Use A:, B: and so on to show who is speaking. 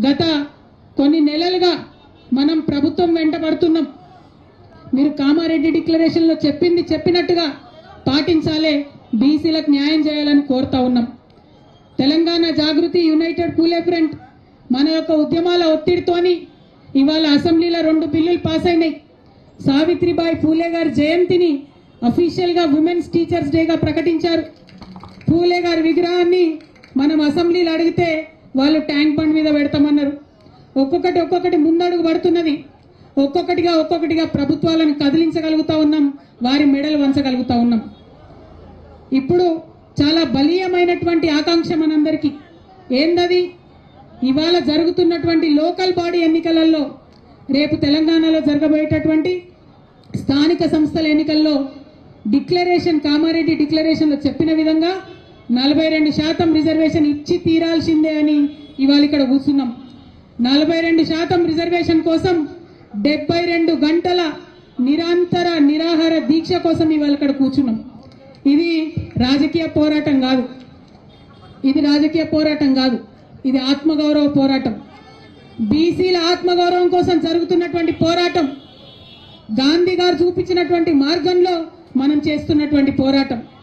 A: గత కొన్ని నెలలుగా మనం ప్రభుత్వం వెంటబడుతున్నాం. మీరు కామారెడ్డి డిక్లరేషన్లో చెప్పినట్టుగా పాటించాలే, బీసీలకు న్యాయం చేయాలని కోరుతా ఉన్నాం. తెలంగాణ జాగృతి యునైటెడ్ పూలే ఫ్రంట్ మన యొక్క ఉద్యమాల ఒత్తిడితోని ఇవాళ అసెంబ్లీలో 2 బిల్లులు పాస్ అయినాయి. సావిత్రిబాయి పూలే గారి జయంతిని అఫీషియల్గా ఉమెన్స్ టీచర్స్ డేగా ప్రకటించారు. పూలే గారి విగ్రహాన్ని మనం అసెంబ్లీలో అడిగితే వాళ్ళు ట్యాంక్ బండ్ మీద పెడతామన్నారు. ఒక్కొక్కటి ముందడుగు పడుతున్నది. ఒక్కొక్కటిగా ప్రభుత్వాలను కదిలించగలుగుతా ఉన్నాం, వారి మెడలు వంచగలుగుతా ఉన్నాం. ఇప్పుడు చాలా బలీయమైనటువంటి ఆకాంక్ష మనందరికీ ఏందది? ఇవాళ జరుగుతున్నటువంటి లోకల్ బాడీ ఎన్నికలలో, రేపు తెలంగాణలో జరగబోయేటటువంటి స్థానిక సంస్థల ఎన్నికల్లో డిక్లరేషన్, కామారెడ్డి డిక్లరేషన్లో చెప్పిన విధంగా 42% రిజర్వేషన్ ఇచ్చి తీరాల్సిందే అని ఇవాళ ఇక్కడ కూర్చున్నాం. 42% రిజర్వేషన్ కోసం 72 గంటల నిరంతర నిరాహార దీక్ష కోసం ఇవాళ ఇక్కడ కూర్చున్నాం. ఇది రాజకీయ పోరాటం కాదు, ఇది ఆత్మగౌరవ పోరాటం. బీసీల ఆత్మగౌరవం కోసం జరుగుతున్నటువంటి పోరాటం, గాంధీ గారు చూపించినటువంటి మార్గంలో మనం చేస్తున్నటువంటి పోరాటం.